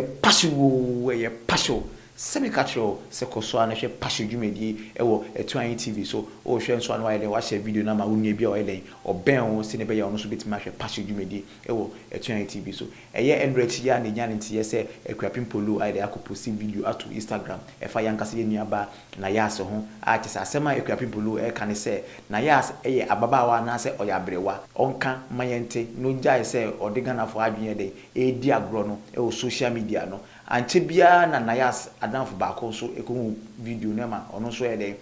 passion semi-catcher se koso ana hwe passion dwumedi ewo etuan TV so o hwe nso ana wayede wa share video na ma wonye bia oyeden oben o se ne be ya ono so betima hwe passion dwumedi ewo etuan TV so enrich ya ne nyane ntie se Akuapem Polo ayede akopost video ato Instagram efa yankase ye nuaba Nayas ho a kese asema Akuapem Polo ka ne se Nayas ababawa na se oyabrewa onka mayente no jai se odigana fo adwene de edi agro no ewo social media no anche bia na Nayas adanfo baako so ekohu video na ma ono so yede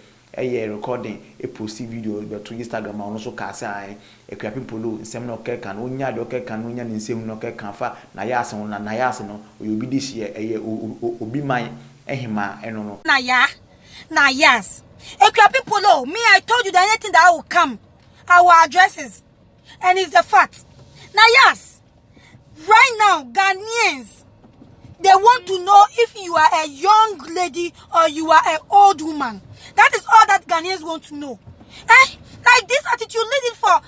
recording post video to Instagram ono so ka sai Akuapem Polo nsem no keka no nya de keka no nya nsem no keka fa Nayas no na Nayas no obi dishi obi man ehima eno no Nayas Akuapem Polo, me I told you that anything that will come our addresses and it's the fact. Nayas, right now Ghanaians, they want to know if you are a young lady or you are an old woman. That is all that Ghanaians want to know. Like this attitude leading for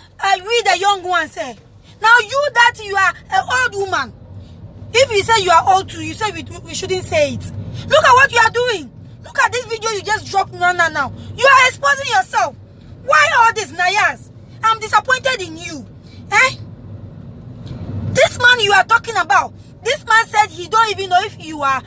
we the young ones. Now you that you are an old woman. If you say you are old too, you say we shouldn't say it. Look at what you are doing. Look at this video you just dropped now. You are exposing yourself. Why all this, Nayas? I'm disappointed in you. This man you are talking about, this man said he don't even know if you are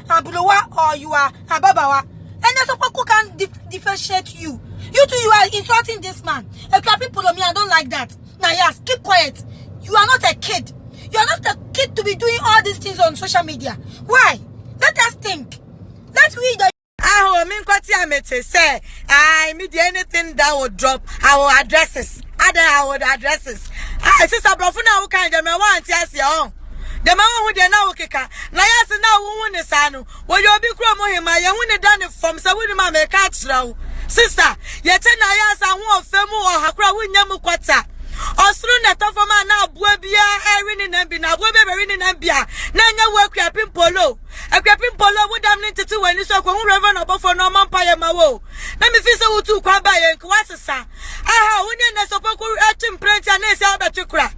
Abulowa or you are Ababawa. Ernest Opoku can't differentiate you. You two, you are insulting this man. Akuapem Polo, me, I don't like that. Nayas, keep quiet. You are not a kid. You are not a kid to be doing all these things on social media. Why? Let us think. Let's read the say I mean anything that will drop our addresses. Our addresses. Sister Brofuna who can them want yes your the man who they now kika. Nayas now who win sanu. Well you be cromo him I win done from so we ma make catch now. Sister, yet Nayas and one femu or hakra win yamu kwata. Osru na tofoma na buebia erin na bi na buebe na bia na nya wo Akuapem Polo Akuapem Polo wo dam ne tete wani so ko hu reverend obofo no man paye ma wo na me fi se wo tu kwa ba ye nko wasesa woni na Opoku atim print na ese abetukura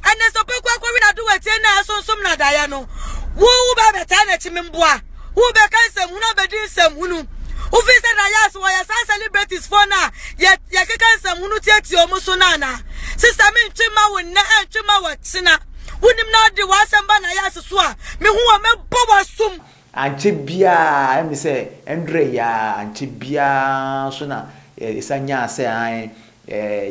Ernest Opoku akori na do wetie na asonsum na daya no wo ba beta na chimemboa wo be kansem hu na bedin sem hunu Ufisa Nayas wa ya celebrities for na ya kekansa munu tiati omuso na sister me ntwema wonna ntwema watina wonim na de wasamba Nayas so a me hu wa mebbo wasum anche bia em say Andre ya anche bia so na isanya say an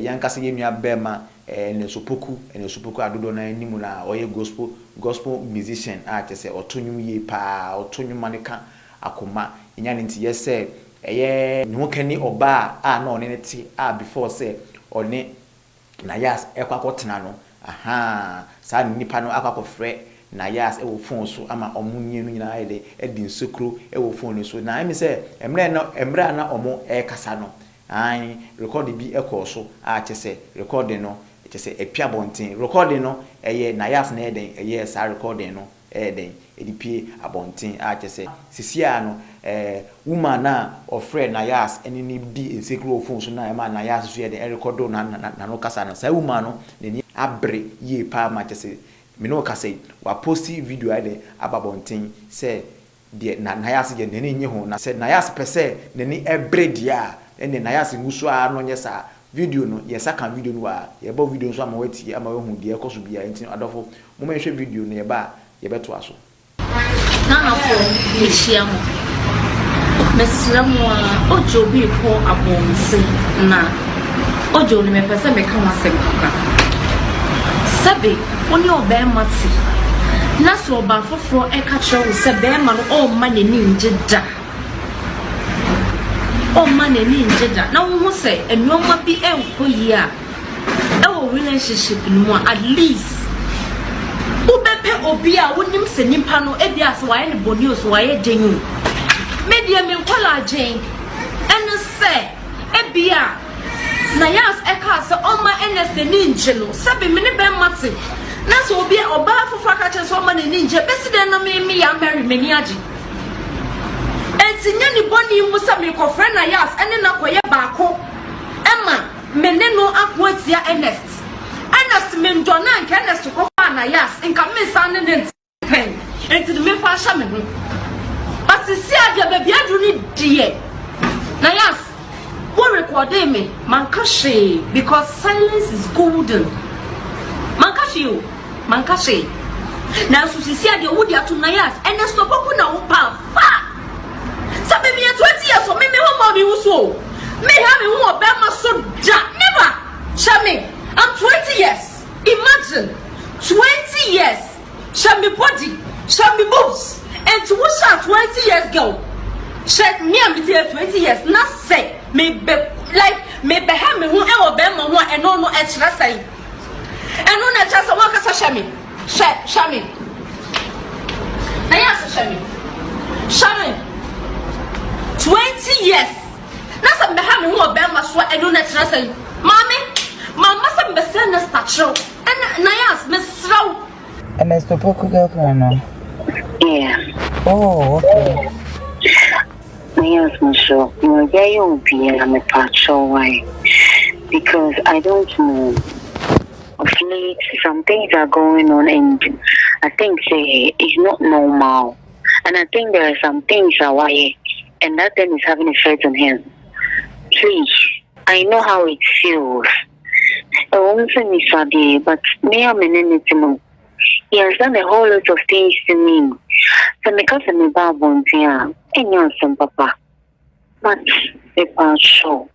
yankase yemia bema Ernest Opoku adodo na nimu na oye gospel musician say otonyum ye pa otonyum maneka akoma inya nti yese no kani oba na one neti before say one Nayas ekwakotena no sa nipa no akwakofre Nayas wo phone so ama omunye no nyina ayede edi nsokro wo phone so na emi say emre na omo kasa no record bi ekoso chese recording no chese epia bonten recording no Nayas na eden sa recording no edipie abonten chese sisia no woman na ofre Nayas eni ni di insecure phone so na ma Nayas so eden record no na no kasa no sa woman no ni abre ye pa ma chese me no kasa wa post video ade ababonten say de Nayas je neni nye ho na say Nayas pese neni ebre dia ene Nayas nguso a no nye sa video no yesa kan video no a ye ba video so ama wati ama we hu de ekoso bia ntin adofo mo ma hwe video no ye ba ye beto aso na na fo ye hia mo mesramo a ojo bi ko abonse na ojo ni me pese me kan wasem kaka sabe oni obe mati na so ba foforo e ka kire wo se be ma no o ma nani njeda o ma nani njeda na wo se enwoma bi enko yi a e wo relationship no at least ubepe obi a wonim se nimpa no e bia so waye ne boni so waye denyu media me nkola agen eno se e bia Nayas e ka se o ma Ernest ni nje no sabe me ne be mate na so obi oba fofo ka che so ma ne nje beside no me ya marry me ni agi entinya ni boni mu sa me ko friend Nayas ene na koye baako ema me ne no akwatia Ernest me ndona nke Ernest ko fa Nayas nka me san ne pen and to the me for shame ho. But see adia baby adu ni die. Nayas, what recording me? Mankashi, because silence is golden. Mankashi, Mankashi. Now, so she said, you would have to Nayas, and Ernest Opoku na upa. Some baby 20 years, so maybe one more be so. May have a more Bama so never. Shame, I'm 20 years. Imagine 20 years. Shame body, shame boobs, and to wash out 20 years girl. Shed me and be 20 years, not say, maybe like, maybe have me who ever Bama one and no extra say. And no, not just a worker, Shami. Shami. Nayas, Shami. Shami. 20 years. That's a Bahami who are Bama sweat and no extra say. Mammy, Mamma, some Bessana statue. And Nayas, Miss Row. And there's the Poku girl, yeah. Oh, okay. Yes, Michelle. You're very young, I'm a partial why. Because I don't know. Of late, some things are going on, and I think it's not normal. And I think there are some things are why, and that thing is having effect on him. Please, I know how it feels. I won't say me sorry, but me I'm in it. He has done a whole lot of things to me. So because of me bad ones here, and you're some papa. But it's sure.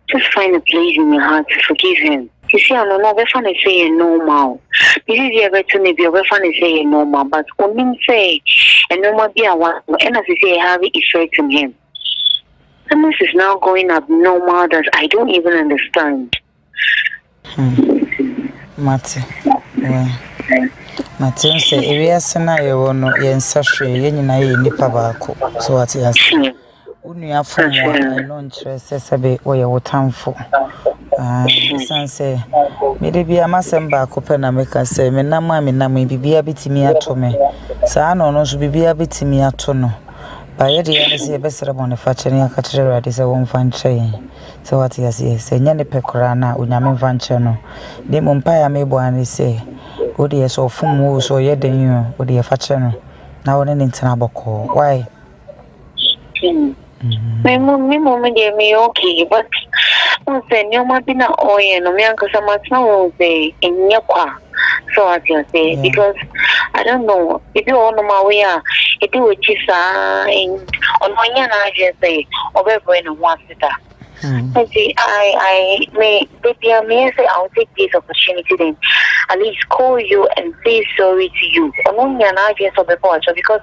Just find a place in your heart to forgive him. You see, I don't know if I say normal. This is the ever to me be over funny say normal, but when say a normal be a one, and as I say, have it effect on him. And this is now going abnormal that I don't even understand. Mate. Martin say, area scenario no yen sashay, yen na ye nipa baako. So what you say? Unia from one no interest sabe wo ye wotamfo. San say, me de bia masem baako pe na meka say, me nam bibia bitimi ato me. Saa no no so bibia bitimi ato no. Ba ye de ya say be sere bon fa chene aka kire rade say won fa nche. So what you say? Say nya ne pekora na unyame fa nche no. De mo mpa ya me bo an say. Odi so fum wo so ye den yo odi fa che no na woni ne ntina boko why me mom dey me okay but on say no ma bi na oye no me anka sama tna wo say enya kwa so what you say because I don't know if you on my way it do chisa in on onya na je say obebo no wa sita. I may say I'll take this opportunity then at least call you and say sorry to you. I want because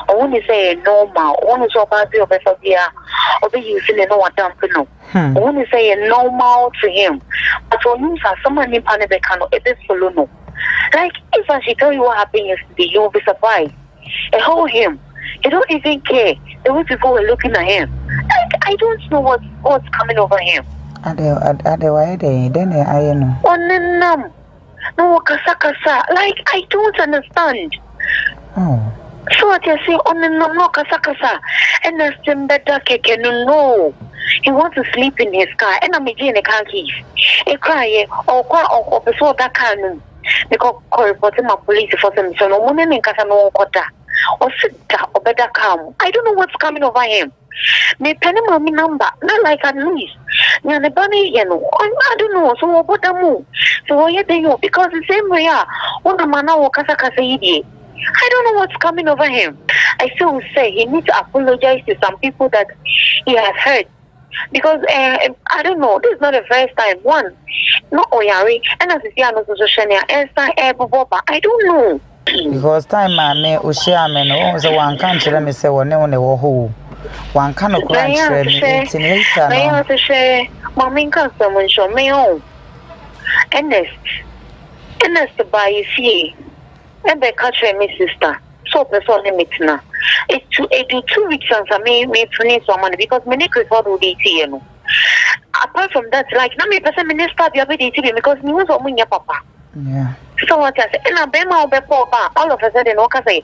I want to say normal. I want to about the over you feeling no one dump no. I want to say normal to him. But for me, someone in Panama cannot it follow no. Like if I should tell you what happened yesterday, you'll be surprised. And hold him. He don't even care. The way people were looking at him. Like, I don't know what's coming over him. Why they then I know. On no kasa. Like I don't understand. Oh. So what you say on no kasa. And that's him better keke no. He wants to sleep in his car. And I'm in the car keys. He cry or before that car. Because reporting my police for some so no one in kasa no kota. Or sit or better calm. I don't know what's coming over him. Me penny mommy number, not like at least. Near the bunny, you know. I don't know. So what the move? So what you do because the same way, one of man or kasa idiot. I don't know what's coming over him. I still say he needs to apologize to some people that he has hurt. Because I don't know, this is not the first time. One, not Oyari, and as you see, I'm also Shania, I don't know. Because time me ushia me no so one can tell me say one ne wo one can no crunch me later no I to say mommy can someone show me home Ernest by you see and they catch me sister so person limit na it 2 weeks and me finish some money because me ne record with it you know apart from that like na me person minister be because me was on your papa. Yeah. So what I say, and all of a sudden, okay, say,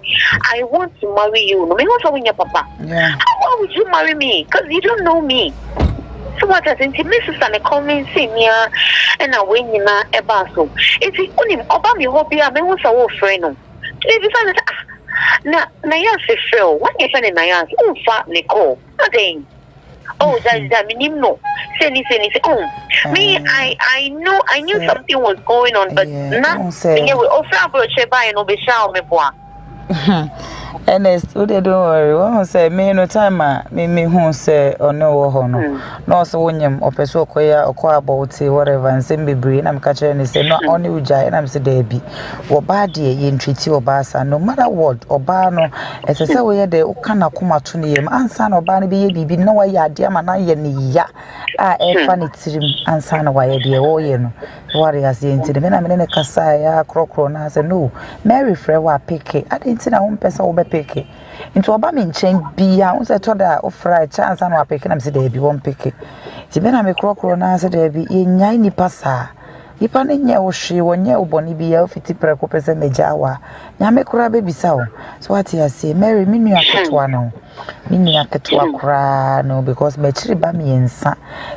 I want to marry you. No, me want to win your papa. Yeah. Why would you marry me? Because you don't know me. So what I say, Mrs. and a comment senior, and I win you now a basso. If you only about me, hobby, I may want to friend. Nayas is Phil. What if any Nayas? Oh, fat Nicole. Nothing. Oh, that minimum. No. Say, oh, me, I knew something was going on, but not. Yeah, we also approach by and obey me boy. Ernest, don't worry. One say me no time me who say or no hono. No so wonyam opeso koya okwa about whatever and say be brain am catch and say no only ujai and am say there be. Oba de ye treaty obasa no matter what oba no ese say we de ukana kuma to ne yam ansa no oba no be ye bibi na wa ya de ama na ye ne ya a e fa ne tirim ansa no wa ye de wo ye no warriors ye ntide me na me ne kasa ya krokro na say no Mary frɛ wa peke adenti na wo mpesa wo be peke into oba me nchen bia wo say to da ofra chance na wa peke na me say da bi wo peke ti me na me krokro na say da bi ye nyai ni pasa ipa ne nya wo hwe wo nya oboni bia ofiti preko pese mejawa nya me kura be bisa wo so what you say Mary me nua ketwa no me nua ketwa kura no because me chiri ba me ensa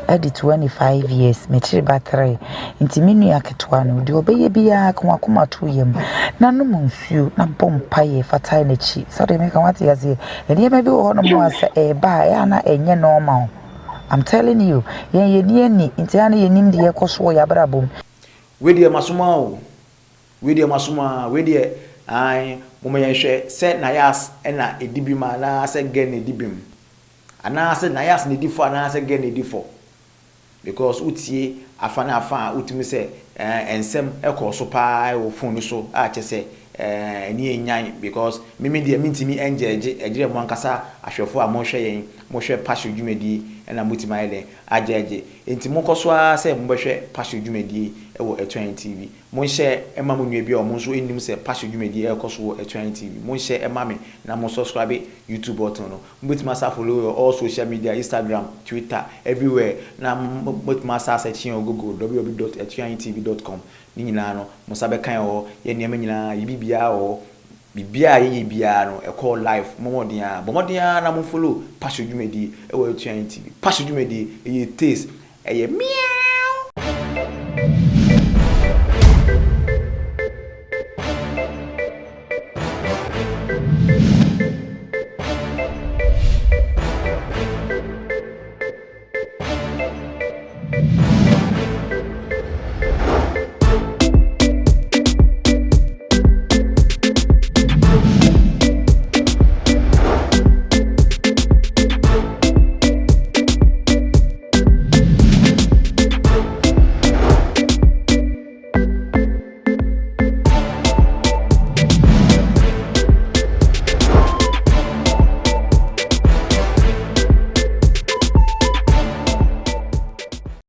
edi 25 years me chiri ba 3 inti me nua ketwa no de obeye bia akoma to yam na no mfio na bompa ye fatai na chi so de me ka what you say eni be wo no mo asa e ba ya na enye normal I'm telling you ye ni inti ana ye nim de ye koso ya brabom we de masuma o we de masuma we de ai mo ye hwe se Nayas na edibima na se gen edibim ana se Nayas ne difo ana se gen edifo because utie afana afa utimi se ensem ekoso pa wo phone so a che se ni enyan because mimi de mintimi enjeje ejire mo ankasa ahwefo a mo hwe yen mo hwe passion dwumedi na mutima ele ajeje enti mo koso a se mo behwe passion dwumedi ewo Etwan TV mo nhye ema mo nua bi o mo so enim se passion dwumedi e koso wo Etwan TV mo nhye ema me na mo subscribe YouTube button no mutima sa follow all social media Instagram Twitter everywhere na mutima sa search on Google www.etwantv.com ni nyina no mo sabe kan ho ye niam nyina ye bibia ho bibia ye bia no e call live momodia na mo follow passion dwumedi e wo Etwan TV passion dwumedi e taste e meow.